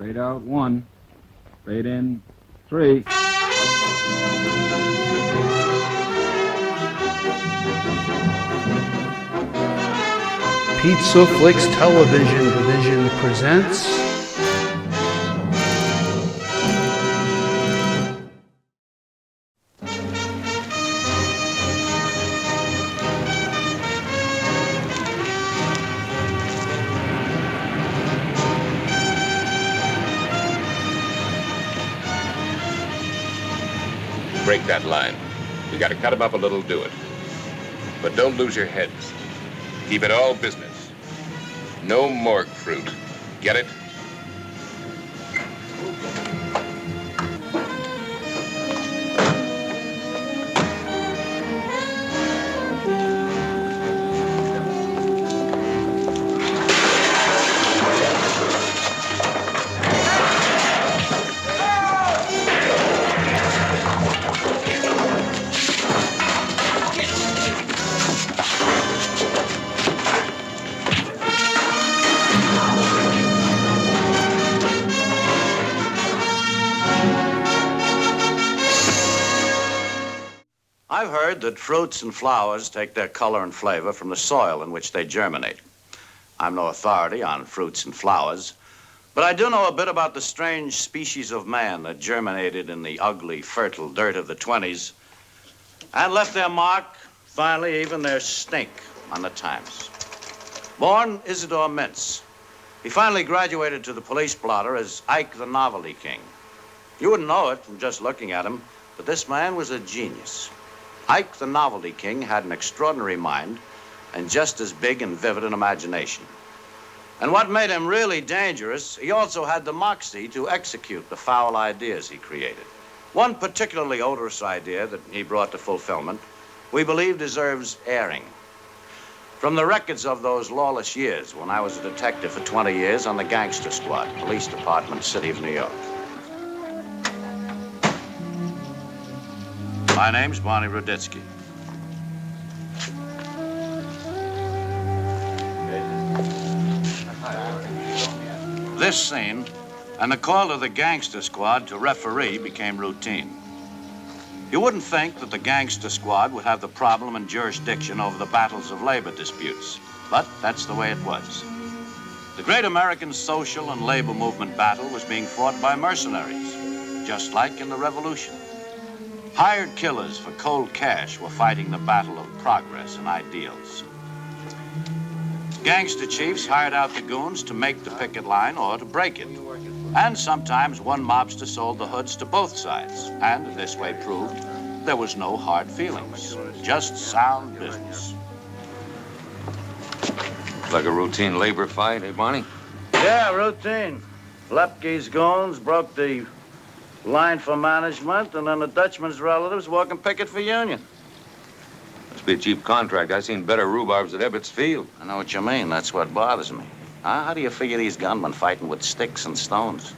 Fade out 1. Fade in 3. Pizza Flicks Television Division presents Break that line. You gotta cut them up a little, do it. But don't lose your heads. Keep it all business. No morgue fruit. Get it? I've heard that fruits and flowers take their color and flavor from the soil in which they germinate. I'm no authority on fruits and flowers, but I do know a bit about the strange species of man that germinated in the ugly, fertile dirt of the 20s and left their mark, finally even their stink, on the times. Born Isidore Mintz, he finally graduated to the police blotter as Ike the Novelty King. You wouldn't know it from just looking at him, but this man was a genius. Ike the Novelty King had an extraordinary mind and just as big and vivid an imagination. And what made him really dangerous, he also had the moxie to execute the foul ideas he created. One particularly odorous idea that he brought to fulfillment, we believe deserves airing. From the records of those lawless years when I was a detective for 20 years on the Gangster Squad, Police Department, City of New York. My name's Barney Ruditsky. This scene and the call to the Gangster Squad to referee became routine. You wouldn't think that the Gangster Squad would have the problem and jurisdiction over the battles of labor disputes, but that's the way it was. The great American social and labor movement battle was being fought by mercenaries, just like in the Revolution. Hired killers for cold cash were fighting the battle of progress and ideals. Gangster chiefs hired out the goons to make the picket line or to break it. And sometimes one mobster sold the hoods to both sides. And this way proved there was no hard feelings, just sound business. Like a routine labor fight, eh, Barney? Yeah, routine. Lepke's goons broke the line for management, and then the Dutchman's relatives walking picket for union. Must be a cheap contract. I seen better rhubarbs at Ebbets Field. I know what you mean. That's what bothers me. Huh? How do you figure these gunmen fighting with sticks and stones?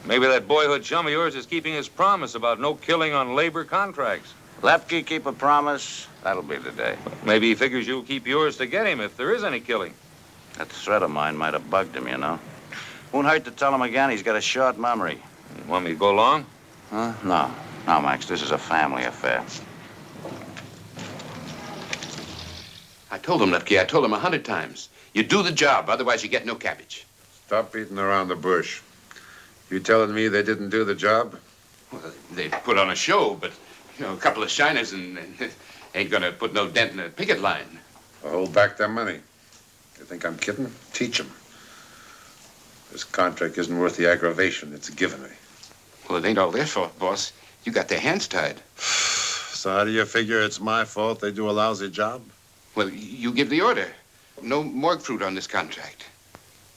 Maybe that boyhood chum of yours is keeping his promise about no killing on labor contracts. Lepke keep a promise? That'll be the day. Maybe he figures you'll keep yours to get him if there is any killing. That threat of mine might have bugged him, you know. Won't hurt to tell him again he's got a short memory. Want me to go along? Huh? No. No, Max, this is a family affair. I told him, Lepke, I told him 100 times. You do the job, otherwise you get no cabbage. Stop beating around the bush. You telling me they didn't do the job? Well, they put on a show, but, you know, a couple of shiners and ain't gonna put no dent in the picket line. I'll hold back their money. You think I'm kidding? Teach them. This contract isn't worth the aggravation it's given me. Well, it ain't all their fault, boss. You got their hands tied. So how do you figure it's my fault they do a lousy job? Well, you give the order. No morgue fruit on this contract.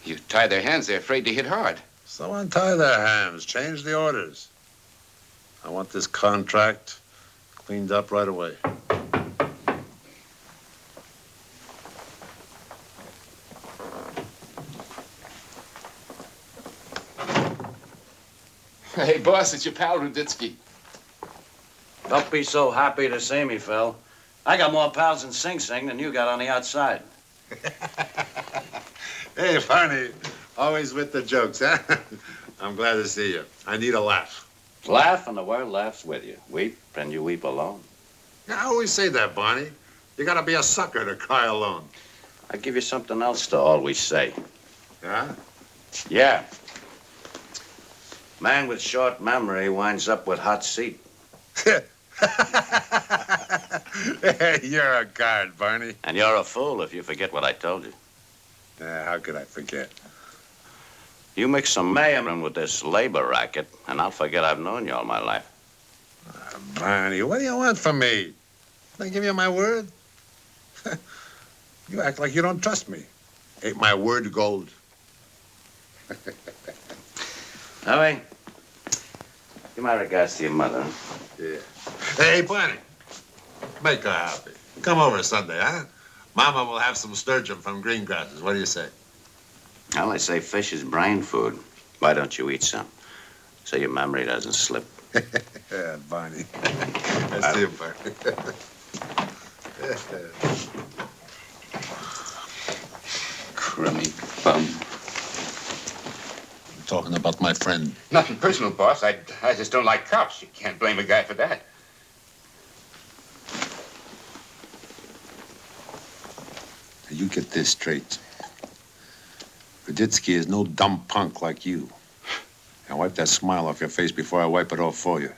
You tie their hands, they're afraid to hit hard. So untie their hands. Change the orders. I want this contract cleaned up right away. Hey, boss, it's your pal Ruditsky. Don't be so happy to see me, Phil. I got more pals in Sing Sing than you got on the outside. Hey, Barney, Always with the jokes, huh? I'm glad to see you. I need a laugh. Laugh and the world laughs with you. Weep and you weep alone. I always say that, Barney. You gotta be a sucker to cry alone. I give you something else to always say. Yeah? Yeah. Man with short memory winds up with hot seat. You're a card, Barney. And you're a fool if you forget what I told you. How could I forget? You mix some mayhem with this labor racket, and I'll forget I've known you all my life. Barney, what do you want from me? Did I give you my word? You act like you don't trust me. Ain't my word gold? Howie, give my regards to your mother. Yeah. Hey, Barney, make her happy. Come over Sunday, huh? Mama will have some sturgeon from green grasses. What do you say? Well, they say fish is brain food. Why don't you eat some? So your memory doesn't slip. Yeah, Barney. I see you, Barney. Crummy bum. I'm talking about my friend. Nothing personal, boss. I just don't like cops. You can't blame a guy for that. You get this straight. Ruditsky is no dumb punk like you. Now wipe that smile off your face before I wipe it off for you.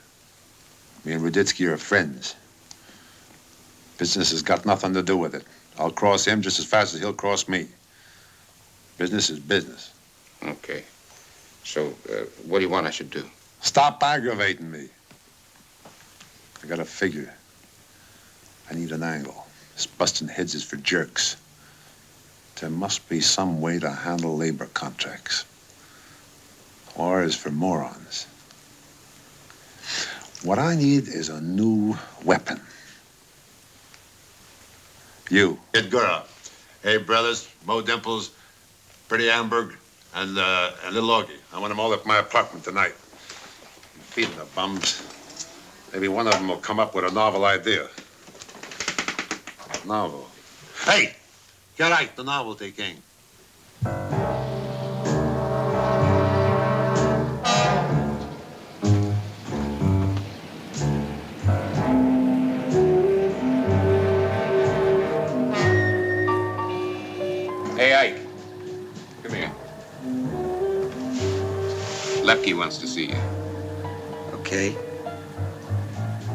Me and Ruditsky are friends. Business has got nothing to do with it. I'll cross him just as fast as he'll cross me. Business is business. Okay. So, what do you want I should do? Stop aggravating me. I got a figure. I need an angle. This busting heads is for jerks. There must be some way to handle labor contracts. Or is for morons. What I need is a new weapon. You. Kid Gura. Hey, brothers, Mo Dimples, Pretty Amberg, and Little Augie. I want them all at my apartment tonight. I'm feeding the bums. Maybe one of them will come up with a novel idea. Novel. Hey! Get out, the Novelty King. Hey, Ike. Come here. Lepke wants to see you. Okay.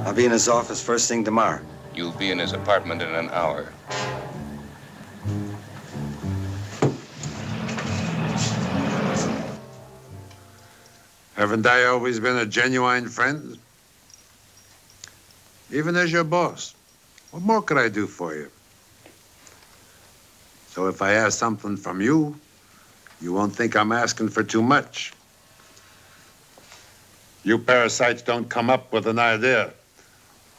I'll be in his office first thing tomorrow. You'll be in his apartment in an hour. Haven't I always been a genuine friend? Even as your boss. What more could I do for you? So if I ask something from you, you won't think I'm asking for too much. You parasites don't come up with an idea,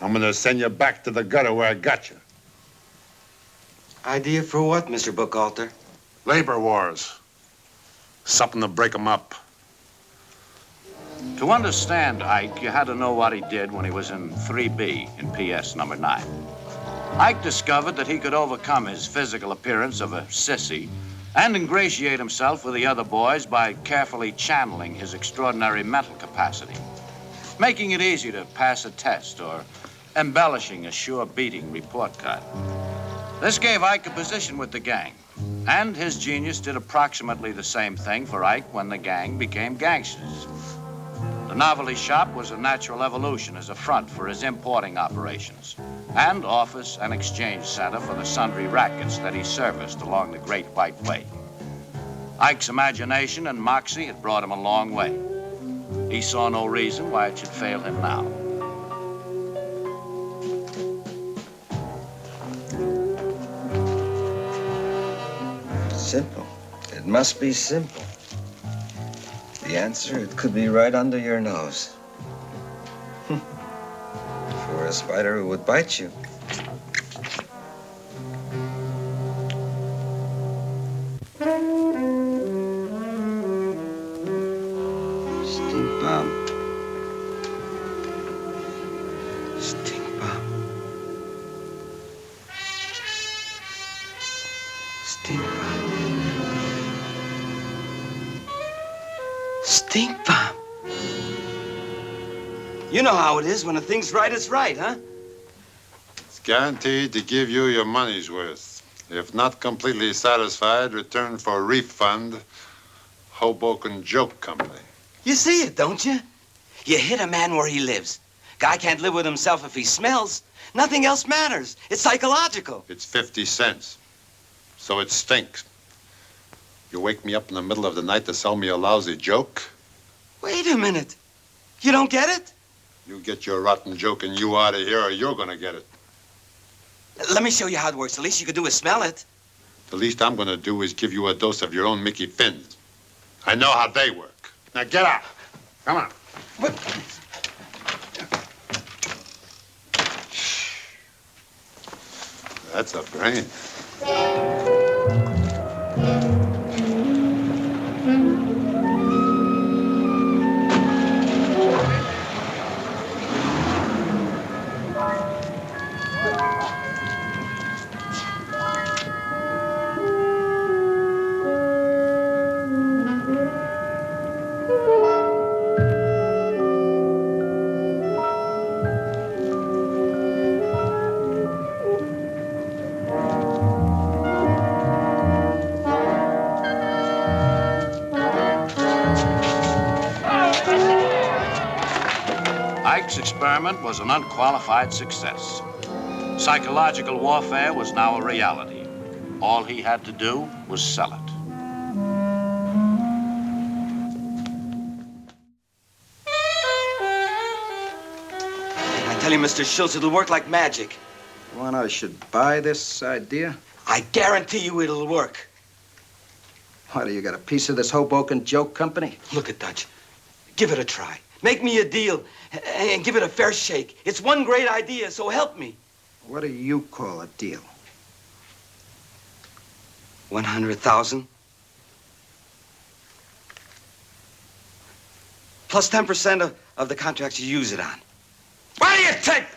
I'm gonna send you back to the gutter where I got you. Idea for what, Mr. Buchalter? Labor wars. Something to break 'em up. To understand Ike, you had to know what he did when he was in 3B in PS number 9. Ike discovered that he could overcome his physical appearance of a sissy and ingratiate himself with the other boys by carefully channeling his extraordinary mental capacity, making it easy to pass a test or embellishing a sure-beating report card. This gave Ike a position with the gang, and his genius did approximately the same thing for Ike when the gang became gangsters. The novelty shop was a natural evolution as a front for his importing operations, and office and exchange center for the sundry rackets that he serviced along the Great White Way. Ike's imagination and moxie had brought him a long way. He saw no reason why it should fail him now. Simple. It must be simple. The answer, it could be right under your nose. For a spider who would bite you. Stink bomb. Stink bomb. Stink bomb. Stink bomb. You know how it is. When a thing's right, it's right, huh? It's guaranteed to give you your money's worth. If not completely satisfied, return for refund. Hoboken Joke Company. You see it, don't you? You hit a man where he lives. Guy can't live with himself if he smells. Nothing else matters. It's psychological. It's 50 cents. So it stinks. You wake me up in the middle of the night to sell me a lousy joke? Wait a minute. You don't get it? You get your rotten joke and you out of here, or you're gonna get it. Let me show you how it works. The least you can do is smell it. The least I'm gonna do is give you a dose of your own Mickey Fins. I know how they work. Now get out. Come on. What? That's a brain. Ike's experiment was an unqualified success. Psychological warfare was now a reality. All he had to do was sell it. I tell you, Mr. Schultz, it'll work like magic. You want I should buy this idea? I guarantee you it'll work. What, do you got a piece of this Hoboken Joke Company? Look at Dutch. Give it a try. Make me a deal and give it a fair shake. It's one great idea, so help me. What do you call a deal? 100,000. Plus 10% of the contracts you use it on. What do you think?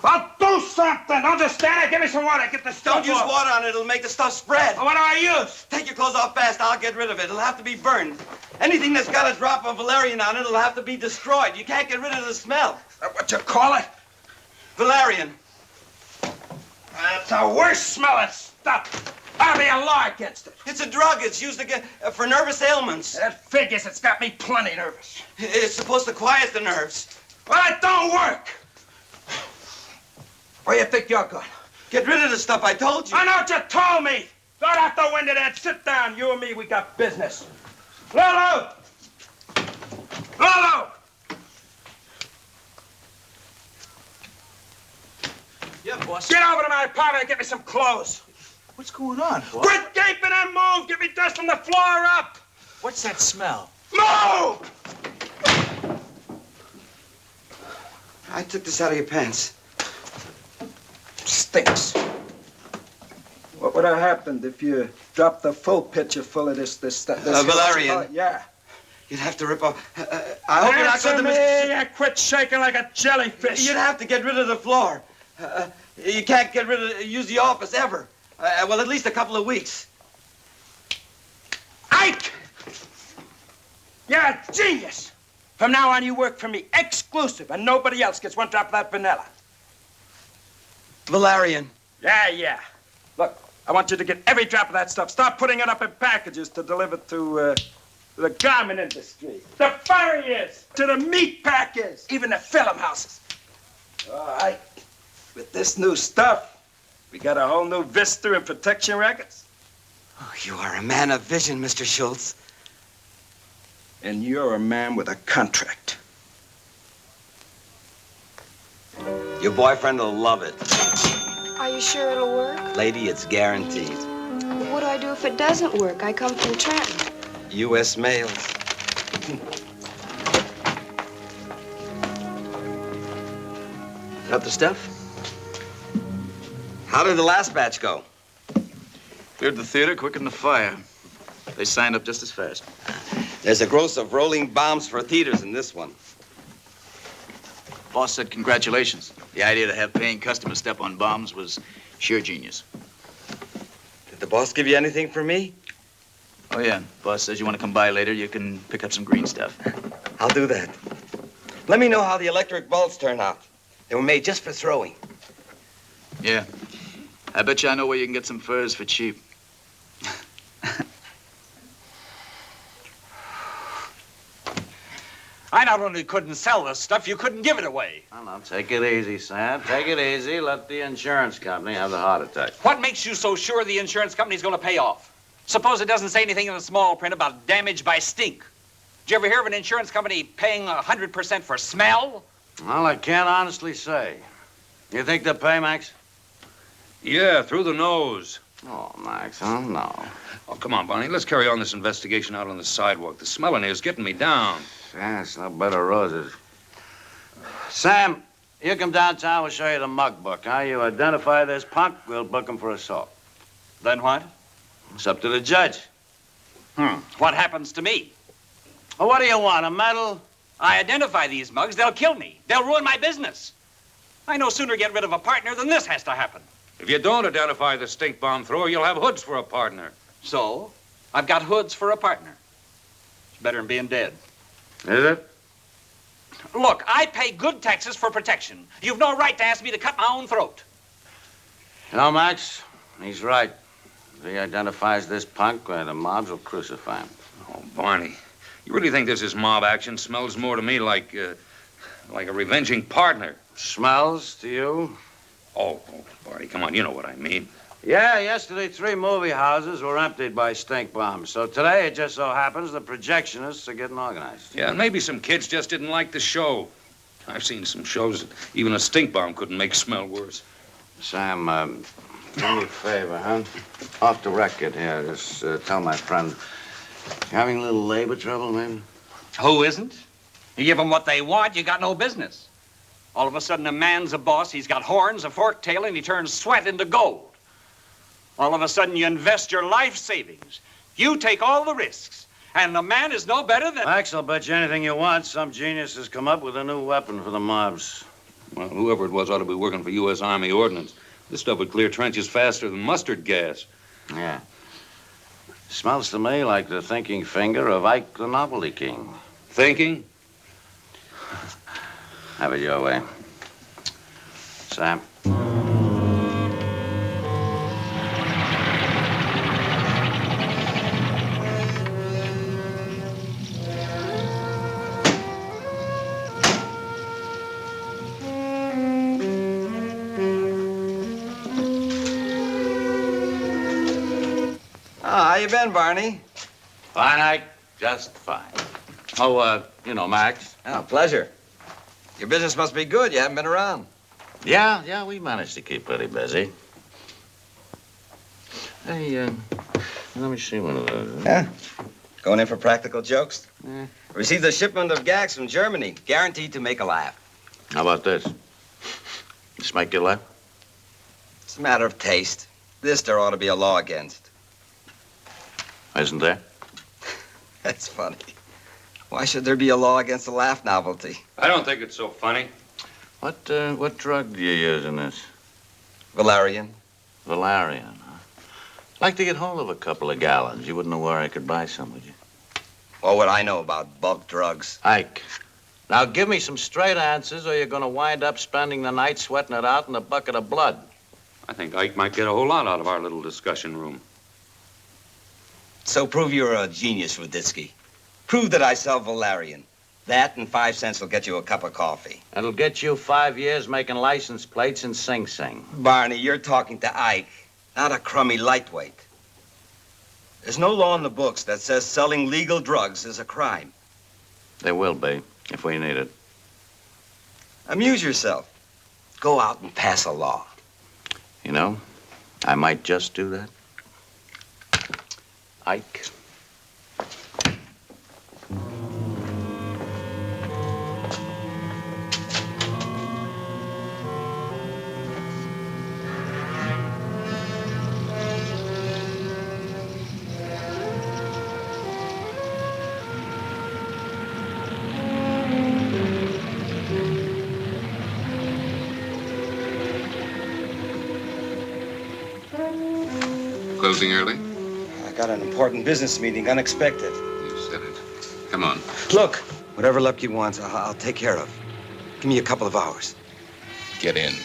I'll do something. Understand? Give me some water. Get the stuff Don't use off. water on it. It'll make the stuff spread. What do I use? Take your clothes off fast. I'll get rid of it. It'll have to be burned. Anything that's got a drop of valerian on it will have to be destroyed. You can't get rid of the smell. Is that what you call it? Valerian. That's the worst smelling stuff. I'll be a law against it. It's a drug. It's used for nervous ailments. That figures. It's got me plenty nervous. It's supposed to quiet the nerves. Well, it don't work. Where you think you're going? Get rid of the stuff I told you. I know what you told me. Throw out the window then. Sit down. You and me, we got business. Lulu! Lulu! Yeah, boss. Get over to my apartment and get me some clothes. What's going on, boss? Quit gaping and move. Get me dressed from the floor up. What's that smell? Move! I took this out of your pants. Stinks. What would have happened if you dropped the full pitcher full of this valerian. Yeah. You'd have to rip off. I hope you're not going to Answer me. Quit shaking like a jellyfish. You'd have to get rid of the floor. You can't use the office ever. Well, at least a couple of weeks. Ike! You're a genius. From now on, you work for me, exclusive, and nobody else gets one drop of that vanilla. Valerian. Yeah. Look, I want you to get every drop of that stuff. Start putting it up in packages to deliver to the garment industry, the furriers, to the meat packers, even the film houses. All right. With this new stuff, we got a whole new vista in protection records. Oh, you are a man of vision, Mr. Schultz. And you're a man with a contract. Your boyfriend will love it. Are you sure it'll work? Lady, it's guaranteed. What do I do if it doesn't work? I come from Trenton. U.S. mails. Got the stuff? How did the last batch go? Cleared the theater quicker than the fire. They signed up just as fast. There's a gross of rolling bombs for theaters in this one. Boss said congratulations. The idea to have paying customers step on bombs was sheer genius. Did the boss give you anything for me? Oh, yeah. Boss says you want to come by later. You can pick up some green stuff. I'll do that. Let me know how the electric bulbs turn out. They were made just for throwing. Yeah. I bet you I know where you can get some furs for cheap. I not only couldn't sell this stuff, you couldn't give it away. Now, take it easy, Sam. Take it easy. Let the insurance company have the heart attack. What makes you so sure the insurance company's going to pay off? Suppose it doesn't say anything in the small print about damage by stink. Did you ever hear of an insurance company paying 100% for smell? Well, I can't honestly say. You think they'll pay, Max? Yeah, through the nose. Oh, Max, huh? No. Oh, come on, Barney. Let's carry on this investigation out on the sidewalk. The smell in here is getting me down. Yeah, it's no better roses. Sam, you come downtown, we'll show you the mug book, huh? You identify this punk, we'll book him for assault. Then what? It's up to the judge. What happens to me? Well, what do you want, a medal? I identify these mugs, they'll kill me. They'll ruin my business. I no sooner get rid of a partner than this has to happen. If you don't identify the stink bomb thrower, you'll have hoods for a partner. So, I've got hoods for a partner. It's better than being dead. Is it? Look, I pay good taxes for protection. You've no right to ask me to cut my own throat. You know, Max, he's right. If he identifies this punk, the mobs will crucify him. Oh, Barney, you really think this is mob action? Smells more to me like a revenging partner. Smells to you? Oh, Barney, come on, you know what I mean. Yeah, yesterday 3 movie houses were emptied by stink bombs. So today it just so happens the projectionists are getting organized. Yeah, and maybe some kids just didn't like the show. I've seen some shows that even a stink bomb couldn't make smell worse. Sam, do me a favor, huh? Off the record here, just tell my friend, you having a little labor trouble, maybe? Who isn't? You give them what they want, you got no business. All of a sudden, a man's a boss. He's got horns, a forked tail, and he turns sweat into gold. All of a sudden, you invest your life savings. You take all the risks. And the man is no better than... Max, I'll bet you anything you want. Some genius has come up with a new weapon for the mobs. Well, whoever it was ought to be working for U.S. Army Ordnance. This stuff would clear trenches faster than mustard gas. Yeah. Smells to me like the thinking finger of Ike the Novelty King. Thinking? Have it your way. Sam. How you been, Barney? Fine, Ike. Just fine. Oh, you know, Max. Oh, pleasure. Your business must be good. You haven't been around. Yeah, we managed to keep pretty busy. Hey, let me see one of those. Yeah? Going in for practical jokes? Yeah. Received a shipment of gags from Germany, guaranteed to make a laugh. How about this? This make you laugh? It's a matter of taste. This there ought to be a law against. Isn't there? That's funny. Why should there be a law against a laugh novelty? I don't think it's so funny. What drug do you use in this? Valerian. Valerian, huh? I'd like to get hold of a couple of gallons. You wouldn't know where I could buy some, would you? What would I know about bulk drugs? Ike, now give me some straight answers or you're going to wind up spending the night sweating it out in a bucket of blood. I think Ike might get a whole lot out of our little discussion room. So prove you're a genius, Ruditsky. Prove that I sell Valerian. That and 5 cents will get you a cup of coffee. It'll get you 5 years making license plates in Sing Sing. Barney, you're talking to Ike, not a crummy lightweight. There's no law in the books that says selling legal drugs is a crime. There will be, if we need it. Amuse yourself. Go out and pass a law. You know, I might just do that. Ike. closing early? I got an important business meeting, unexpected. You said it. Come on. Look, whatever Lepke wants, I'll take care of. Give me a couple of hours. Get in.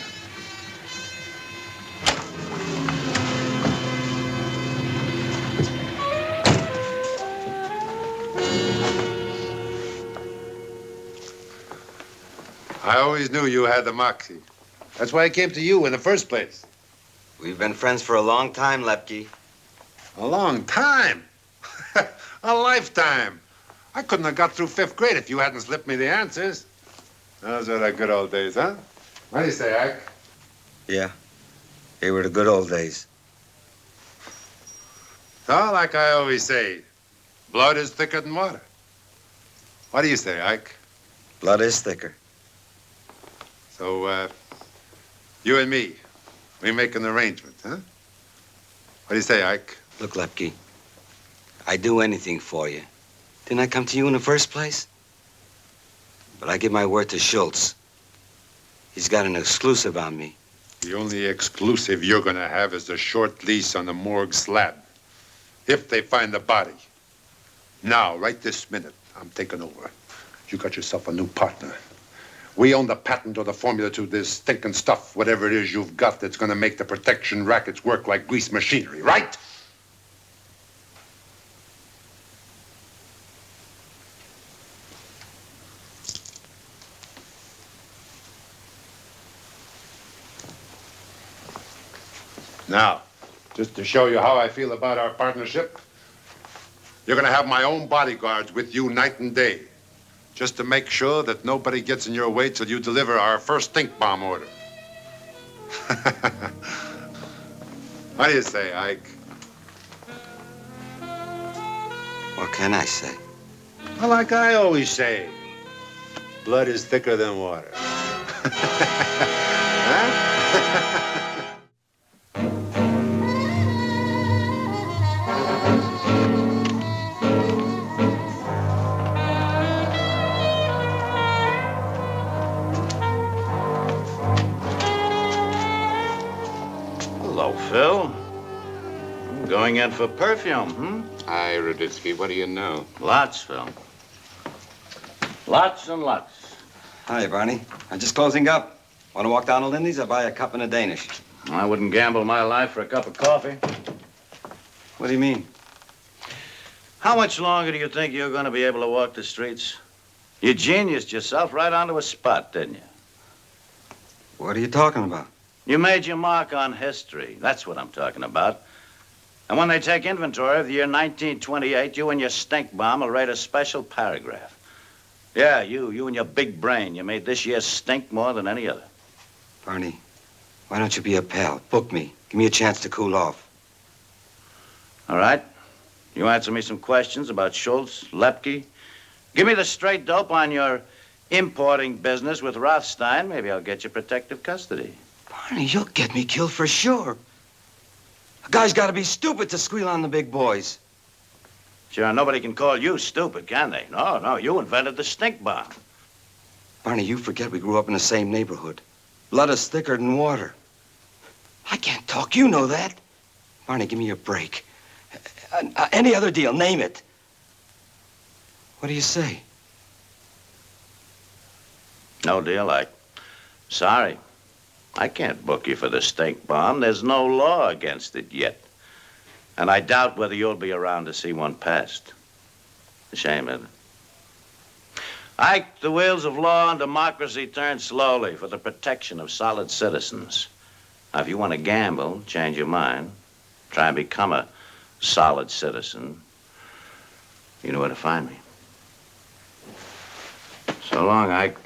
I always knew you had the moxie. That's why I came to you in the first place. We've been friends for a long time, Lepke. A long time? A lifetime. I couldn't have got through 5th grade if you hadn't slipped me the answers. Those are the good old days, huh? What do you say, Ike? Yeah, they were the good old days. So, like I always say, blood is thicker than water. What do you say, Ike? Blood is thicker. So, you and me, we make an arrangement, huh? What do you say, Ike? Look, Lepke, I'd do anything for you. Didn't I come to you in the first place? But I give my word to Schultz. He's got an exclusive on me. The only exclusive you're gonna have is the short lease on the morgue slab. If they find the body. Now, right this minute, I'm taking over. You got yourself a new partner. We own the patent or the formula to this stinking stuff, whatever it is you've got that's gonna make the protection rackets work like grease machinery, right? Now, just to show you how I feel about our partnership, you're gonna have my own bodyguards with you night and day, just to make sure that nobody gets in your way till you deliver our first stink bomb order. What do you say, Ike? What can I say? Well, like I always say, blood is thicker than water. Huh? Phil, I'm going in for perfume, Hi, Ruditsky. What do you know? Lots, Phil. Lots and lots. Hi, Barney. I'm just closing up. Want to walk down to Lindy's? I'll buy a cup and a Danish. I wouldn't gamble my life for a cup of coffee. What do you mean? How much longer do you think you're going to be able to walk the streets? You geniused yourself right onto a spot, didn't you? What are you talking about? You made your mark on history. That's what I'm talking about. And when they take inventory of the year 1928, you and your stink bomb will write a special paragraph. Yeah, you and your big brain. You made this year stink more than any other. Barney, why don't you be a pal? Book me. Give me a chance to cool off. All right. You answer me some questions about Schultz, Lepke. Give me the straight dope on your importing business with Rothstein. Maybe I'll get you protective custody. Barney, you'll get me killed for sure. A guy's got to be stupid to squeal on the big boys. Sure, nobody can call you stupid, can they? No, you invented the stink bomb. Barney, you forget we grew up in the same neighborhood. Blood is thicker than water. I can't talk, you know that. Barney, give me a break. Any other deal, name it. What do you say? No deal, Ike. Sorry. I can't book you for the stink bomb. There's no law against it yet. And I doubt whether you'll be around to see one passed. A shame, isn't it? Ike, the wheels of law and democracy turn slowly for the protection of solid citizens. Now, if you want to gamble, change your mind, try and become a solid citizen, you know where to find me. So long, Ike.